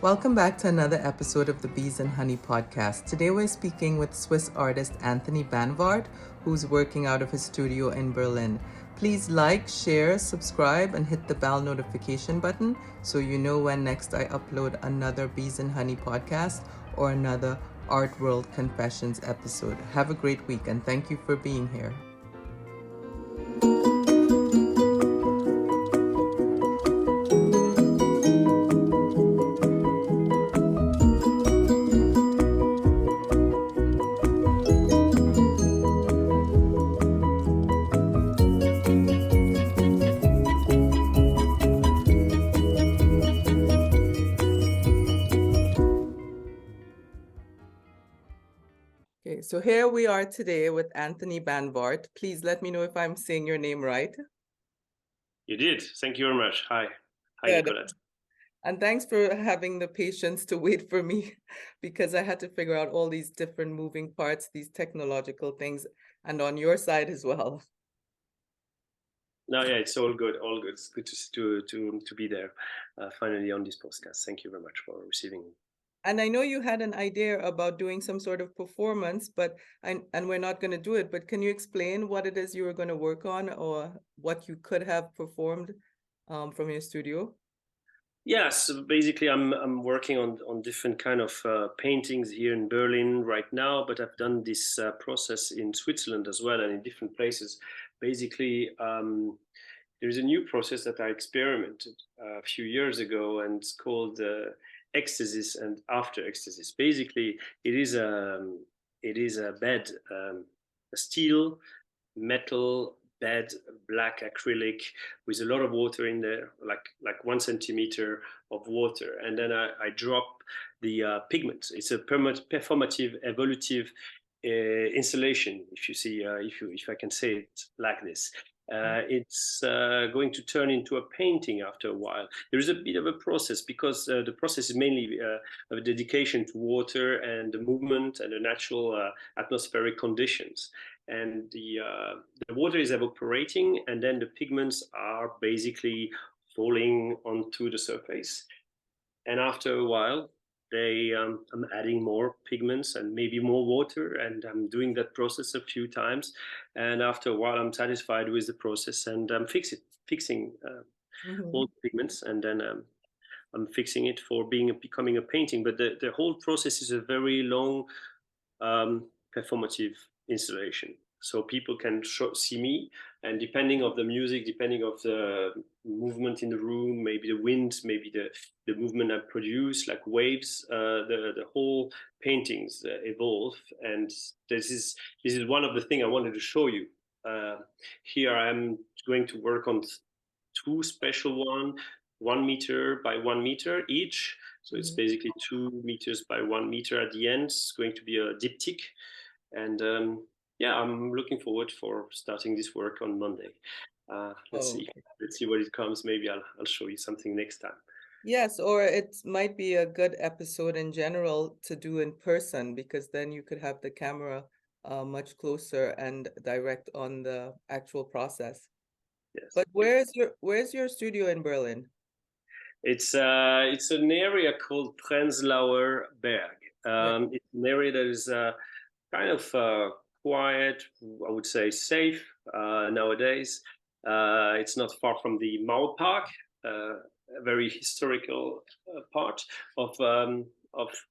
Welcome back to another episode of the Beez and Honey podcast. Today we're speaking with Swiss artist Anthony Bannwart, who's working out of his studio in Berlin. Please like, share, subscribe, and hit the bell notification button so you know when next I upload another Beez and Honey podcast or another Art World Confessions episode. Have a great week and thank you for being here. Okay, so here we are today with Anthony Bannwart. Please let me know if I'm saying your name right. You did. Thank you very much. Hi, Good. Nicolette. And thanks for having the patience to wait for me because I had to figure out all these different moving parts, these technological things, and on your side as well. No, yeah, it's all good. All good. It's good to be there finally on this podcast. Thank you very much for receiving me. And I know you had an idea about doing some sort of performance, and we're not going to do it, but can you explain what it is you were going to work on or what you could have performed from your studio? Yes, so basically I'm working on different kind of paintings here in Berlin right now, but I've done this process in Switzerland as well and in different places. Basically, there is a new process that I experimented a few years ago, and it's called ecstasis and after ecstasis. Basically, it is a bed, a steel metal bed, black acrylic with a lot of water in there, like 1 centimeter of water, and then I drop the pigment. It's a performative, evolutive installation. If you see, if I can say it like this. It's going to turn into a painting after a while. There is a bit of a process because the process is mainly a dedication to water and the movement and the natural atmospheric conditions. And the water is evaporating, and then the pigments are basically falling onto the surface. And after a while, I'm adding more pigments and maybe more water, and I'm doing that process a few times. And after a while, I'm satisfied with the process, and I'm fixing all the pigments, and then I'm fixing it for becoming a painting. But the whole process is a very long performative installation. So people can see me, and depending of the music, depending of the movement in the room, maybe the wind, maybe the movement I produce, like waves, the whole paintings evolve. And this is one of the things I wanted to show you. Here I am going to work on two special 1 meter by 1 meter each. So it's basically 2 meters by 1 meter at the end. It's going to be a diptych. And yeah, I'm looking forward for starting this work on Monday. Let's see. Let's see what it comes. Maybe I'll show you something next time. Yes, or it might be a good episode in general to do in person because then you could have the camera much closer and direct on the actual process. Yes. But where's your studio in Berlin? It's an area called Prenzlauer Berg. It's an area that is kind of quiet, I would say safe nowadays. It's not far from the Mauerpark, a very historical part of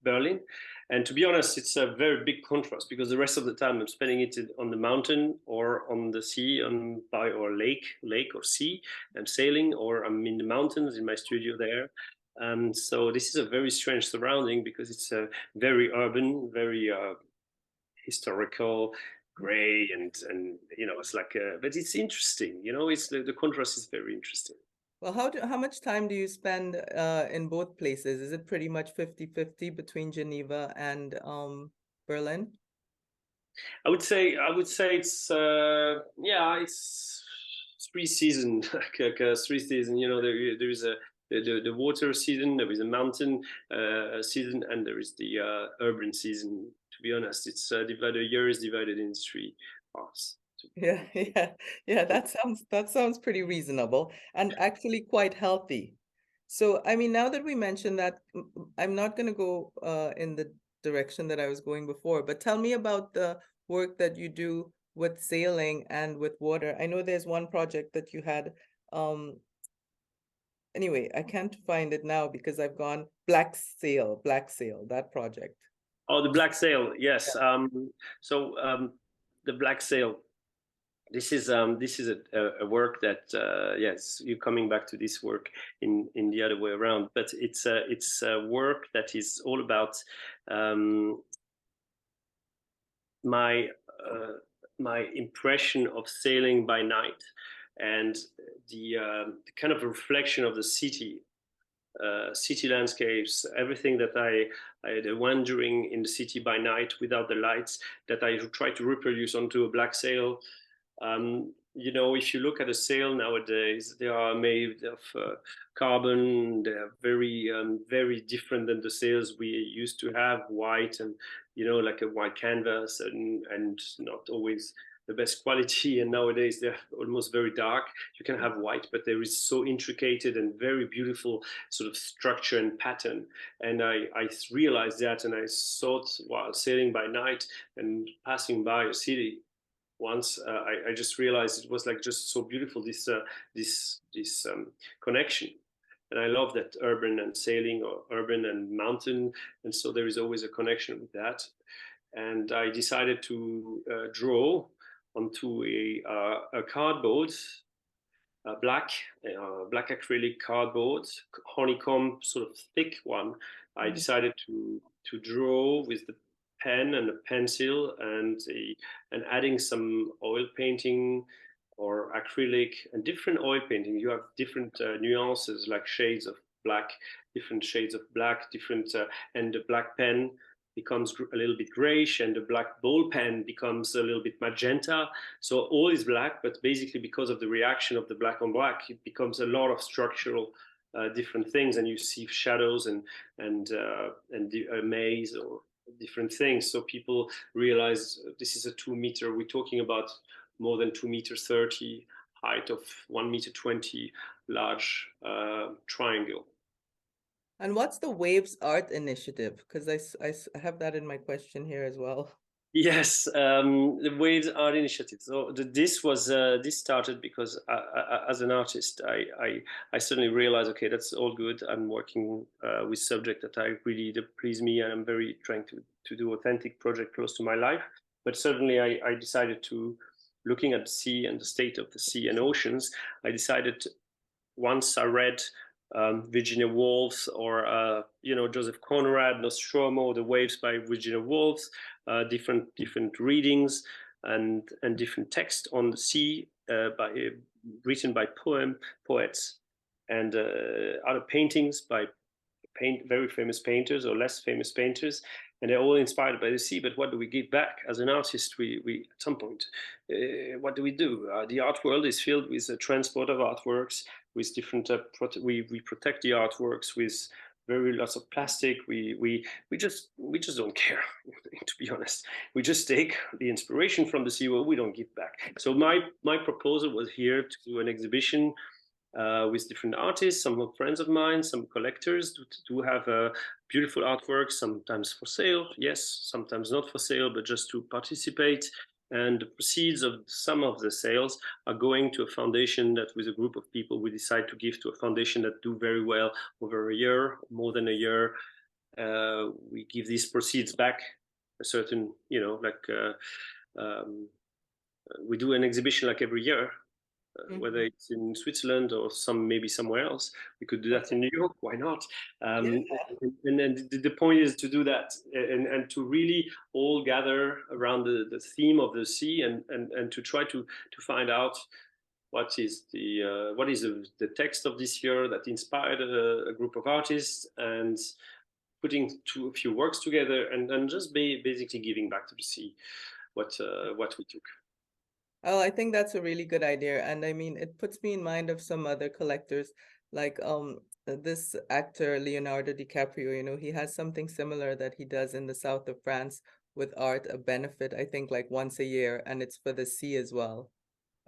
Berlin. And to be honest, it's a very big contrast because the rest of the time I'm spending it on the mountain or on the sea, by or lake or sea. I'm sailing, or I'm in the mountains in my studio there. So this is a very strange surrounding because it's a very urban, very historical, gray, and it's like but it's interesting. It's the contrast is very interesting. Well, how much time do you spend in both places? Is it pretty much 50-50 between Geneva and Berlin? I would say it's it's 3 seasons, like 3 seasons. There is the water season, there is a mountain season, and there is the urban season. To be honest, it's divided. The year is divided in 3 parts. Yeah, yeah, that sounds pretty reasonable and actually quite healthy. So, I mean, now that we mentioned that, I'm not going to go in the direction that I was going before, but tell me about the work that you do with sailing and with water. I know there's one project that you had. Um, anyway, I can't find it now because I've gone Black Sail, that project. Oh, the Black Sail, yes. Yeah. The Black Sail. This is a work that yes, you're coming back to this work in the other way around, but it's a work that is all about um, my my impression of sailing by night and the kind of reflection of the city. City landscapes, everything that the wandering in the city by night without the lights that I try to reproduce onto a black sail. You know, if you look at a sail nowadays, they are made of carbon. They are very different than the sails we used to have, white and like a white canvas and not always the best quality. And nowadays they're almost very dark. You can have white, but there is so intricate and very beautiful sort of structure and pattern. And I realized that, and I thought while sailing by night and passing by a city once, I just realized it was like just so beautiful, this connection. And I love that urban and sailing, or urban and mountain, and so there is always a connection with that. And I decided to draw onto a cardboard, black acrylic cardboard, honeycomb, sort of thick one. I decided to draw with the pen and a pencil and adding some oil painting or acrylic and different oil painting. You have different nuances, like shades of black, different shades of black, different and the black pen becomes a little bit grayish and the black ball pen becomes a little bit magenta. So all is black, but basically because of the reaction of the black on black, it becomes a lot of structural different things, and you see shadows and a maze or different things. So people realize this is a 2 meter. We're talking about more than 2 meters 30, height of 1 meter 20, large triangle. And what's the Waves Art Initiative? Because I have that in my question here as well. Yes, the Waves Art Initiative. So this started because as an artist, I suddenly realized, okay, that's all good. I'm working with subject that I really please me, and I'm very trying to do authentic project close to my life. But suddenly, I decided to, looking at the sea and the state of the sea and oceans, I decided, once I read Virginia Woolf or Joseph Conrad, Nostromo, The Waves by Virginia Woolf, different readings and different text on the sea written by poets and other paintings by very famous painters or less famous painters, and they're all inspired by the sea. But what do we give back as an artist? We at some point, what do we do? The art world is filled with the transport of artworks, with different. We protect the artworks with very lots of plastic. We just don't care. To be honest, we just take the inspiration from the sea. Well, we don't give back. So my proposal was here to do an exhibition with different artists, some friends of mine, some collectors do have beautiful artwork, sometimes for sale, yes, sometimes not for sale, but just to participate. And the proceeds of some of the sales are going to a foundation that, with a group of people, we decide to give to a foundation that do very well over a year, more than a year. We give these proceeds back a certain, we do an exhibition like every year, whether it's in Switzerland or maybe somewhere else. We could do that in New York. Why not? And then the point is to do that and to really all gather around the theme of the sea and to try to find out what is the text of this year that inspired a group of artists, and putting a few works together and just basically giving back to the sea what we took. Oh, I think that's a really good idea. And I mean, it puts me in mind of some other collectors, like this actor, Leonardo DiCaprio, he has something similar that he does in the south of France with art, a benefit, I think like once a year, and it's for the sea as well.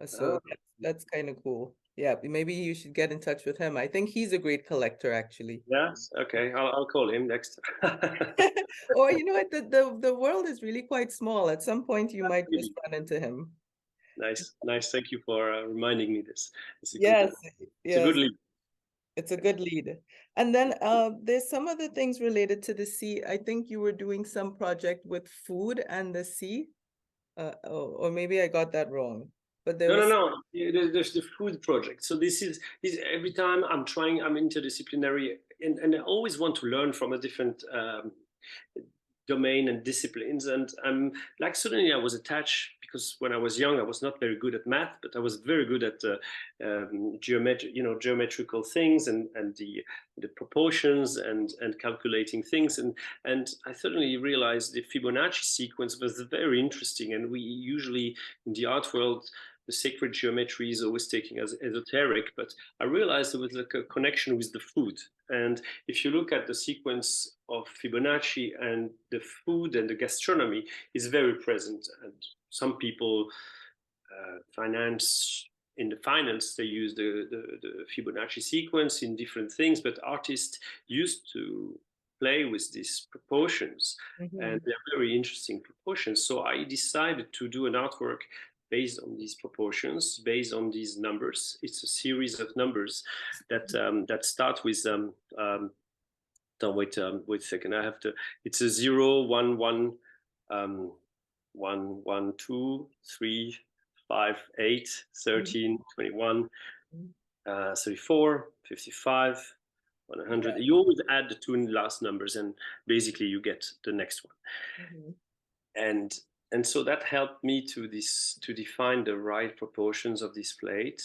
So that's kind of cool. Yeah, maybe you should get in touch with him. I think he's a great collector, actually. Yes. Okay. I'll call him next. Or you know what, the world is really quite small. At some point, you might just Really run into him. nice. Nice. Thank you for reminding me this. Yes, It's a good yes, lead. it's a good lead. And then there's some other things related to the sea. I think you were doing some project with food and the sea. Or maybe I got that wrong. But there No, no, was, no. There's the food project. So this every time I'm trying, I'm interdisciplinary, and I always want to learn from a different domain and disciplines. And I'm like suddenly I was attached because when I was young, I was not very good at math, but I was very good at geometrical things and the proportions and calculating things. And I suddenly realized the Fibonacci sequence was very interesting. And we usually in the art world, the sacred geometry is always taken as esoteric, but I realized there was like a connection with the food. And if you look at the sequence of Fibonacci and the food and the gastronomy is very present. And some people in the finance, they use the Fibonacci sequence in different things, but artists used to play with these proportions, and they're very interesting proportions. So I decided to do an artwork based on these proportions, based on these numbers. It's a series of numbers that start with no, wait a second. I have to. It's a 0, 1, 1, 1, 1, 2, 3, 5, 8, 13, 21, 34, 55, 100. You always add the two last numbers, and basically you get the next one. And so that helped me to define the right proportions of this plate.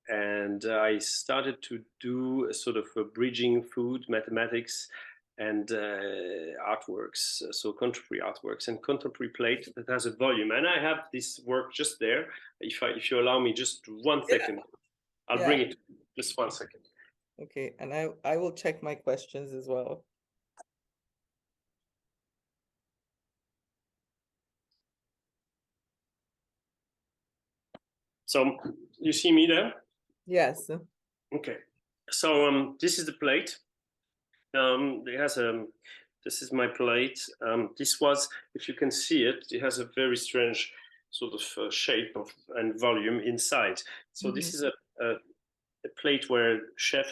And I started to do a sort of a bridging food, mathematics, and artworks, so contemporary artworks and contemporary plate that has a volume. And I have this work just there. If you allow me just 1 second, I'll bring it. Just 1 second. Okay, and I will check my questions as well. So you see me there? Yes. Okay. So this is the plate. It has this is my plate. This was, if you can see it, it has a very strange sort of shape and volume inside. So this is a plate where chef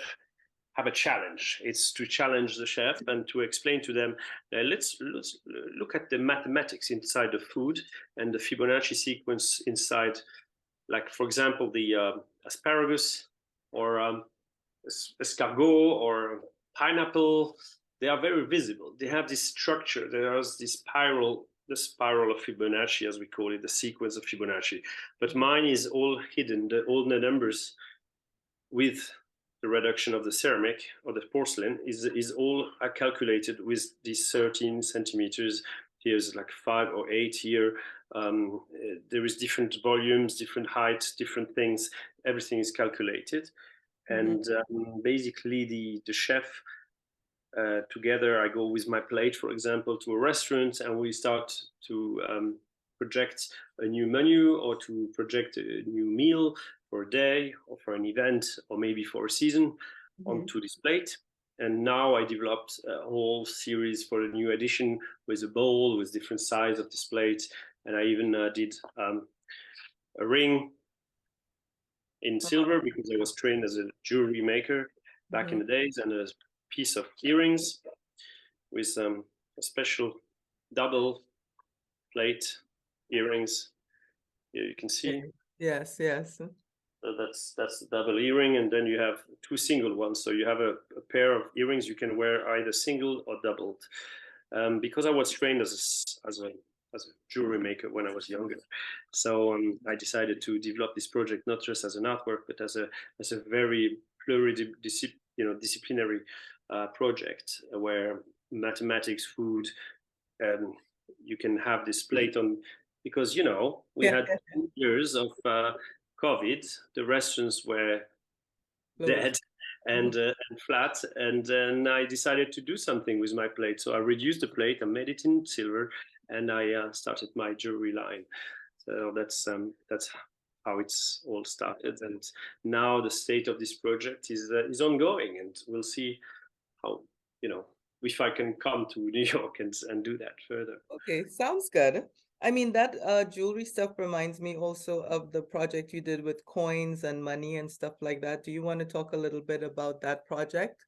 have a challenge. It's to challenge the chef and to explain to them, let's look at the mathematics inside the food and the Fibonacci sequence inside, like for example, the asparagus or escargot or pineapple. They are very visible. They have this structure. There's this the spiral of Fibonacci, as we call it, the sequence of Fibonacci. But mine is all hidden. All the numbers with the reduction of the ceramic or the porcelain is all calculated with these 13 centimeters. Here's like 5 or 8 here. There is different volumes, different heights, different things. Everything is calculated. And basically the chef, together I go with my plate, for example, to a restaurant, and we start to project a new menu or to project a new meal for a day or for an event or maybe for a season onto this plate. And now I developed a whole series for a new edition with a bowl with different size of this plate. And I even did a ring in silver because I was trained as a jewelry maker back in the days, and a piece of earrings with a special double plate earrings. Here you can see. Yes, yes. So that's the double earring, and then you have 2 single ones. So you have a pair of earrings you can wear either single or doubled. Because I was trained as a jewelry maker when I was younger, so I decided to develop this project not just as an artwork, but as a very disciplinary project where mathematics, food, you can have this plate on, because we had 2 years of COVID. The restaurants were dead and flat, and then I decided to do something with my plate. So I reduced the plate, I made it in silver, and I started my jewelry line. So that's how it's all started. And now the state of this project is ongoing, and we'll see how, if I can come to New York and do that further. Okay, sounds good. I mean, that jewelry stuff reminds me also of the project you did with coins and money and stuff like that. Do you want to talk a little bit about that project?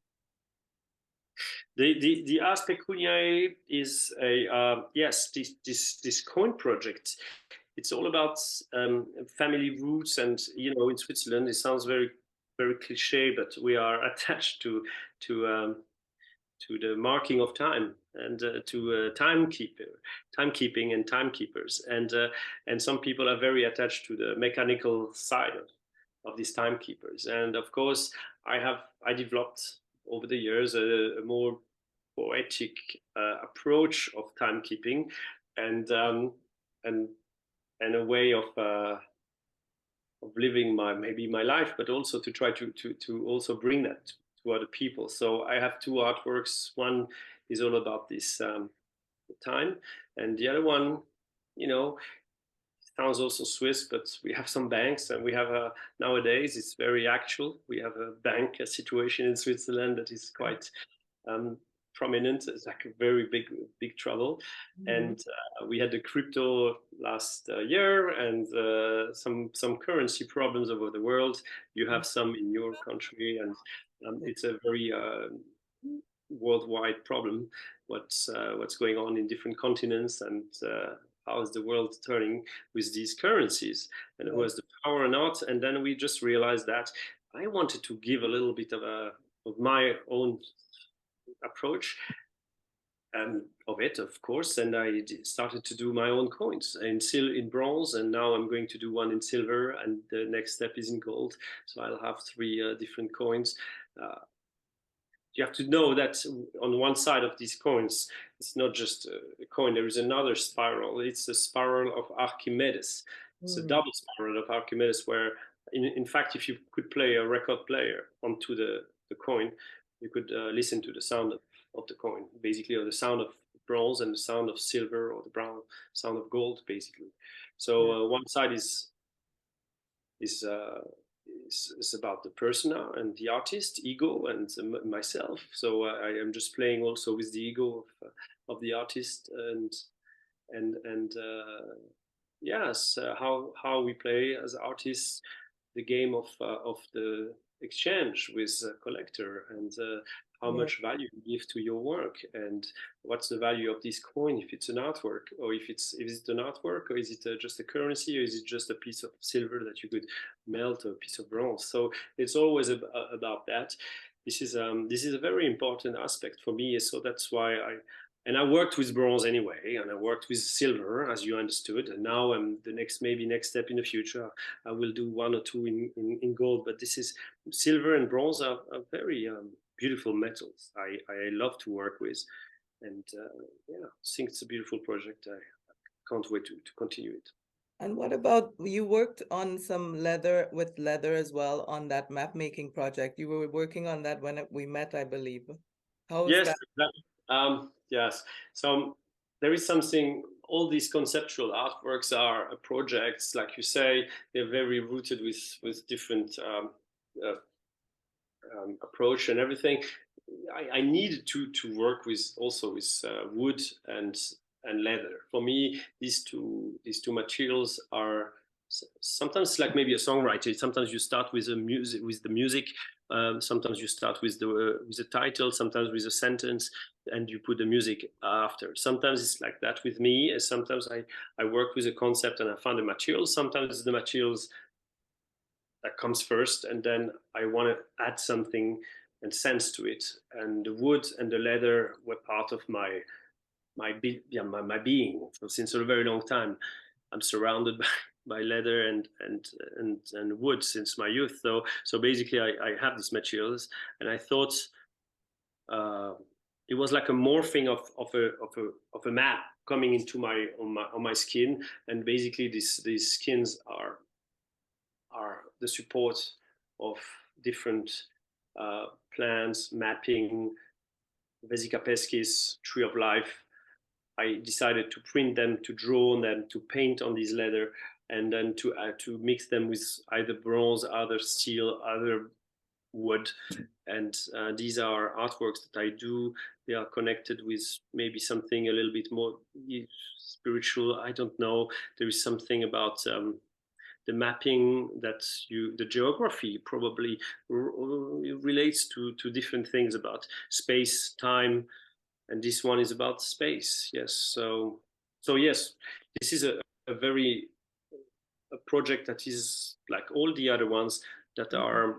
The Ars Pecuniae is a yes, this coin project. It's all about family roots, and in Switzerland, it sounds very cliche, but we are attached to um, to the marking of time, and to timekeeping and timekeepers, and some people are very attached to the mechanical side of these timekeepers. And of course, I developed over the years a more poetic approach of timekeeping, and and and a way of living my life, but also to try to also bring that to other people. So I have two artworks. One is all about this time, and the other one, you know, sounds also Swiss, but we have some banks, and we have nowadays it's very actual. We have a bank situation in Switzerland that is quite um, prominent. It's like a very big trouble. And we had the crypto last year, and some currency problems over the world. You have some in your country, and it's a very worldwide problem. What's going on in different continents, and how is the world turning with these currencies, and who has the power or not? And then we just realized that I wanted to give a little bit of my own approach of it, of course, and I started to do my own coins in bronze, and now I'm going to do one in silver, and the next step is in gold. So I'll have three different coins. You have to know that on one side of these coins, it's not just a coin. There is another spiral. It's a spiral of Archimedes. It's a double spiral of Archimedes, where, in fact, if you could play a record player onto the coin, you could listen to the sound of the coin, basically, or the sound of bronze and the sound of silver, or the brown sound of gold, basically. So one side is about the persona and the artist, ego, and myself. So I am just playing also with the ego of the artist, and yes, how we play as artists the game of the exchange with a collector, and how much value you give to your work, and what's the value of this coin, if it's an artwork, or if it's an artwork, or is it just a currency, or is it just a piece of silver that you could melt, or a piece of bronze. So it's always about that. This is a very important aspect for me. So that's why I worked with bronze anyway, and I worked with silver, as you understood. And now the next step in the future, I will do one or two in gold. But this is silver and bronze are very beautiful metals. I love to work with, and I think it's a beautiful project. I can't wait to continue it. And what about, you worked on some leather as well on that map making project? You were working on that when we met, I believe. How is Yes, that? yes. So there is something. All these conceptual artworks are projects, like you say. They're very rooted with different approach and everything. I needed to work with wood and leather. For me, these two materials are sometimes like maybe a songwriter. Sometimes you start with the music. Sometimes you start with the title. Sometimes with a sentence, and you put the music after. Sometimes it's like that with me. Sometimes I work with a concept and I find the materials. Sometimes the materials that comes first, and then I want to add something and sense to it. And the wood and the leather were part of my being. So since a very long time, I'm surrounded by leather and wood since my youth. So basically, I have these materials, and I thought it was like a morphing of a map coming into on my skin, and basically these skins are the support of different plants, mapping, Vesica pescis, tree of life. I decided to print them, to draw on them, to paint on this leather. and then to mix them with either bronze, either steel, either wood. And these are artworks that I do. They are connected with maybe something a little bit more spiritual. I don't know. There is something about the mapping that the geography probably relates to different things about space, time, and this one is about space. Yes. So yes, this is a very a project that is like all the other ones that are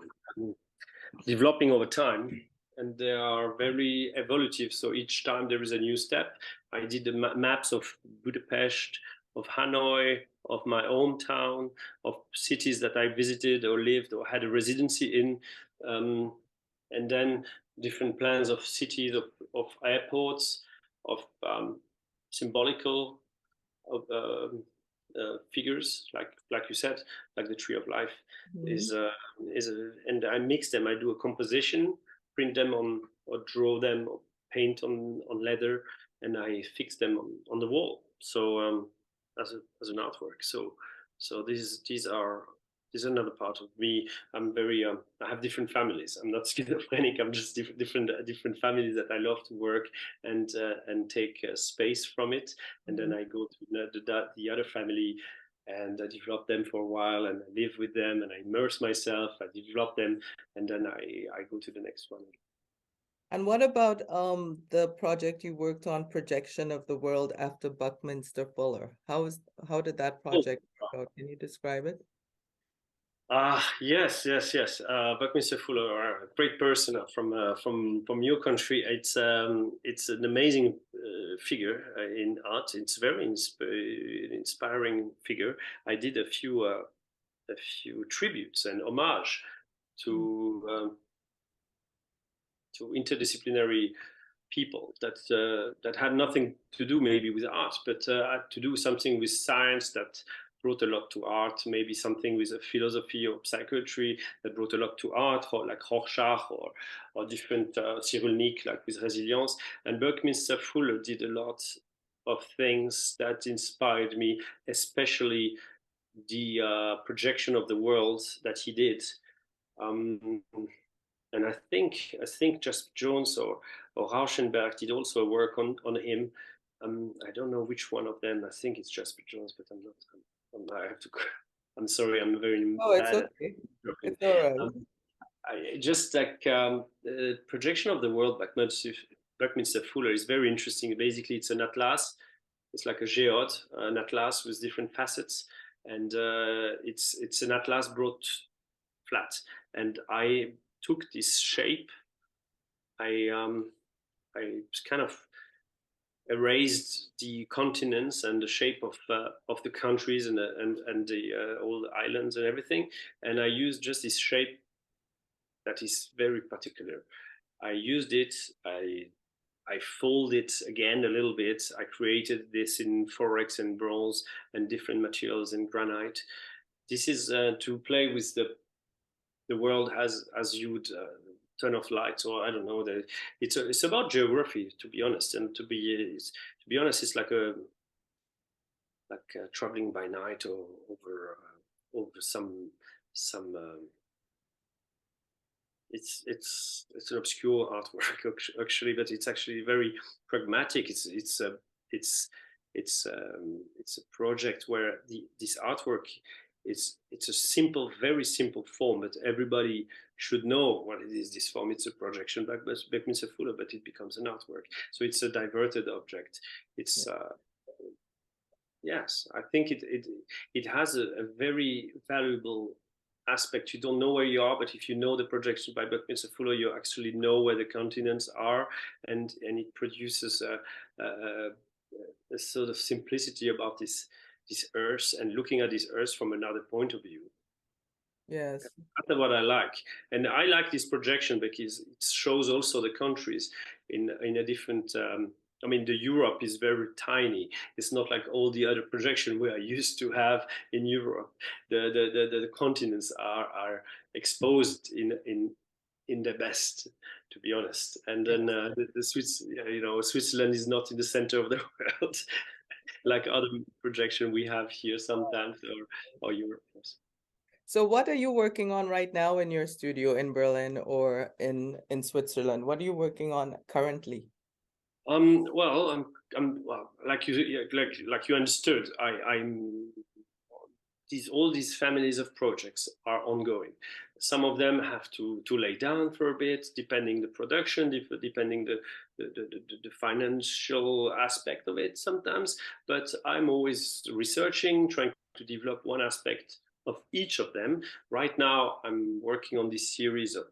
developing over time, and they are very evolutive. So each time there is a new step. I did the maps of Budapest, of Hanoi, of my hometown, of cities that I visited or lived or had a residency in, and then different plans of cities, of airports, of symbolical of figures, like you said, like the tree of life is and I mix them. I do a composition, print them on, or draw them, or paint on leather, and I fix them on the wall. So as an artwork. So these are this is another part of me. I'm very I have different families. I'm not schizophrenic. I'm just different families that I love to work and take space from it, and then I go to the other family and I develop them for a while, and I live with them, and I immerse myself. I develop them, and then I go to the next one. And what about the project you worked on, Projection of the World after Buckminster Fuller? How did that project work out? Can you describe it? Yes. Buckminster Fuller, a great person from your country. It's an amazing figure in art. It's very inspiring figure. I did a few tributes and homage to interdisciplinary people that had nothing to do maybe with art, but had to do something with science that brought a lot to art, maybe something with a philosophy or psychiatry that brought a lot to art, like Rorschach or different Cyrulnik, like with resilience. And Buckminster Fuller did a lot of things that inspired me, especially the projection of the world that he did. And I think Jasper Jones or Rauschenberg did also work on him. I don't know which one of them. I think it's Jasper Jones, but I'm not. I have to. I'm sorry. I'm very Oh, it's bad okay. at It's all right. just like the projection of the world by Buckminster Fuller is very interesting. Basically, it's an atlas. It's like a geode, an atlas with different facets, and it's an atlas brought flat. And I took this shape. I kind of erased the continents and the shape of the countries and the all the islands and everything, and I used just this shape that is very particular. I used it. I fold it again a little bit. I created this in forex and bronze and different materials and granite. This is to play with the world as you would turn off lights, or I don't know. It's about geography, to be honest, and to be honest, it's like traveling by night or over some. It's an obscure artwork actually, but it's actually very pragmatic. It's a project where this artwork it's a simple, very simple form, but everybody should know what it is. This form, it's a projection by Buckminster Fuller, but it becomes an artwork. So it's a diverted object. It's yes, I think it has a very valuable aspect. You don't know where you are, but if you know the projection by Buckminster Fuller, you actually know where the continents are, and it produces a sort of simplicity about this earth and looking at this earth from another point of view. Yes. That's what I like, and I like this projection because it shows also the countries in a different. I mean, the Europe is very tiny. It's not like all the other projection we are used to have in Europe. The continents are exposed in the best, to be honest. And then the Switzerland is not in the center of the world. like other projection we have here sometimes, or Europe. So what are you working on right now in your studio in Berlin or in Switzerland? What are you working on currently? Well, I'm well, like you understood. I'm all these families of projects are ongoing. Some of them have to lay down for a bit, depending the production, depending the financial aspect of it sometimes. But I'm always researching, trying to develop one aspect of each of them. Right now, I'm working on this series of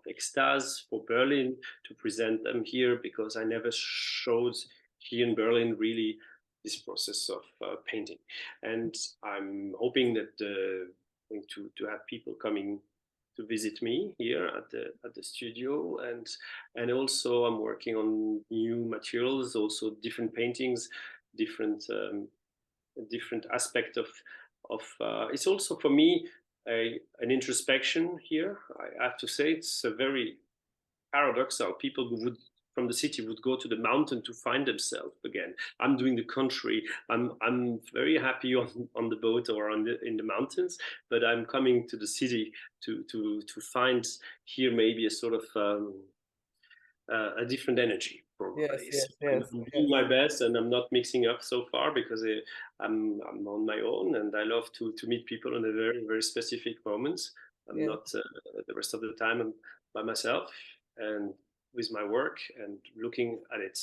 extas for Berlin to present them here because I never showed here in Berlin really this process of painting, and I'm hoping that to have people coming to visit me here at the studio, and also I'm working on new materials, also different paintings, different different aspect of it's also for me an introspection here. I have to say it's a very paradoxal. People who would from the city would go to the mountain to find themselves again. I'm doing the contrary. I'm very happy on the boat or in the mountains, but I'm coming to the city to find here maybe a sort of a different energy. Probably. Yes, yes, So yes, I'm yes. doing my best, and I'm not mixing up so far because I'm on my own, and I love to meet people in a very specific moments. I'm Yeah. not the rest of the time I'm by myself and with my work and looking at it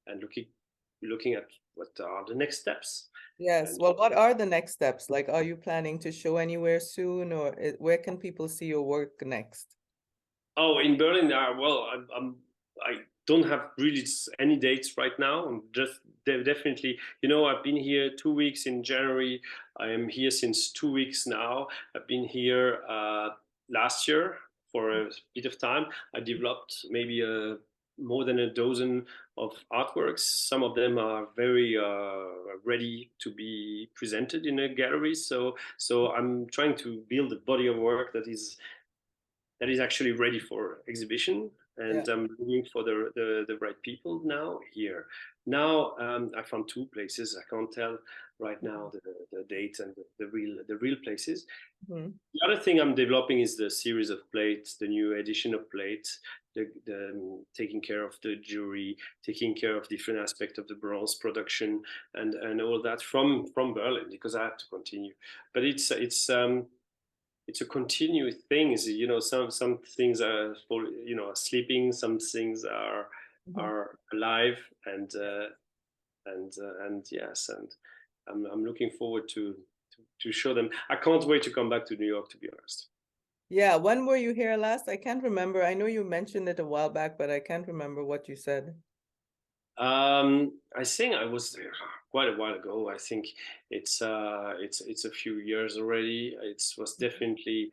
and looking at what are the next steps. Yes. And Well, what are the next steps? Like, are you planning to show anywhere soon, or where can people see your work next? oh, in Berlin, well, I don't have really any dates right now. I'm just definitely, I've been here 2 weeks in January. I am here since 2 weeks now. I've been here last year for a bit of time. I developed maybe more than a dozen of artworks. Some of them are very ready to be presented in a gallery. So I'm trying to build a body of work that is actually ready for exhibition, Yeah. and I'm looking for the right people now here. Now I found two places. I can't tell right now the date and the real places. Mhm. The other thing I'm developing is the series of plates, the new edition of plates, taking care of the jewelry, taking care of different aspects of the bronze production, and all that from Berlin, because I have to continue. But it's a continuous thing. Some things are sleeping, some things Mhm. are alive, and yes, and I'm looking forward to show them. I can't wait to come back to New York, to be honest. Yeah. When were you here last? I can't remember. I know you mentioned it a while back, but I can't remember what you said. I think I was there quite a while ago. I think it's a few years already. It was definitely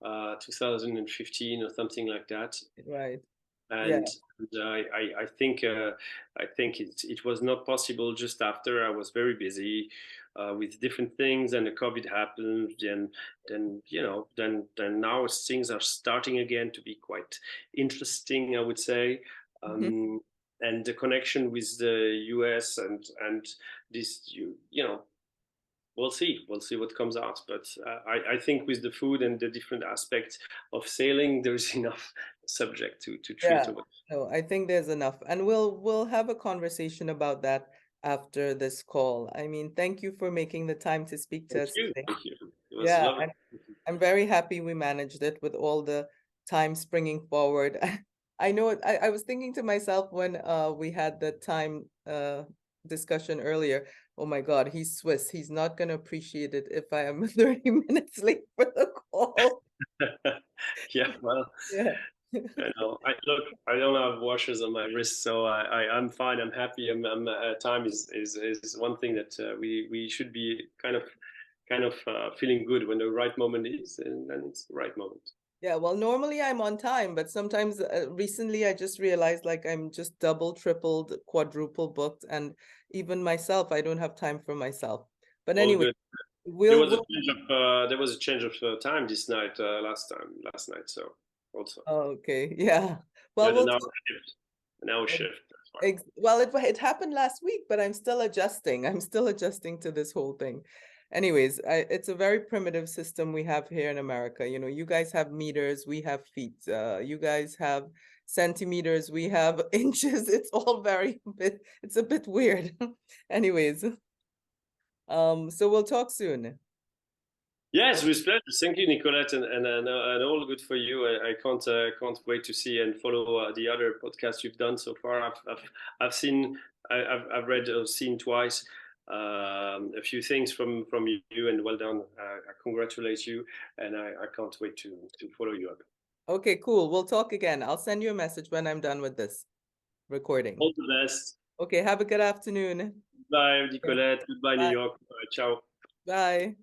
2015 or something like that. Right. Yeah. And I think it was not possible just after. I was very busy with different things, and the COVID happened. Then now things are starting again to be quite interesting, I would say. Mhm. Um, and the connection with the US and this, we'll see what comes out. But I think with the food and the different aspects of sailing, there's enough subject to treat Yeah. about. No, I think there's enough, and we'll have a conversation about that after this call. I mean, thank you for making the time to speak to Thank us you. today. Thank you. It was Yeah, lovely. I'm very happy we managed it with all the time springing forward. I know I was thinking to myself when we had the time discussion earlier, oh my God, he's Swiss. He's not gonna appreciate it if I am 30 minutes late for the call. Yeah, well, Yeah. I know. I don't have washers on my wrist, so I'm fine. I'm happy. Time is one thing that we should be kind of feeling good when the right moment is, and then it's the right moment. Yeah, well, normally I'm on time, but sometimes recently I just realized like I'm just double, tripled, quadruple booked, and even myself, I don't have time for myself. But All anyway, good. There we'll, was a we'll change of time this night, last night. So also oh, okay, yeah. we Well, had we'll an talk. hour shift, an hour shift. Well, it happened last week, but I'm still adjusting. I'm still adjusting to this whole thing. Anyways, it's a very primitive system we have here in America. You know, you guys have meters, we have feet. You guys have centimeters, we have inches. It's all it's a bit weird. Anyways, so we'll talk soon. Yes, with pleasure. Thank you, Nicolette, and all good for you. I can't wait to see and follow the other podcasts you've done so far. I've seen, I've read or seen twice a few things from you, and well done. I congratulate you, and I can't wait to follow you up. Okay, cool. We'll talk again. I'll send you a message when I'm done with this recording. All the best. Okay, have a good afternoon. Bye, Nicolette. Goodbye, Bye. New York. Ciao. Bye.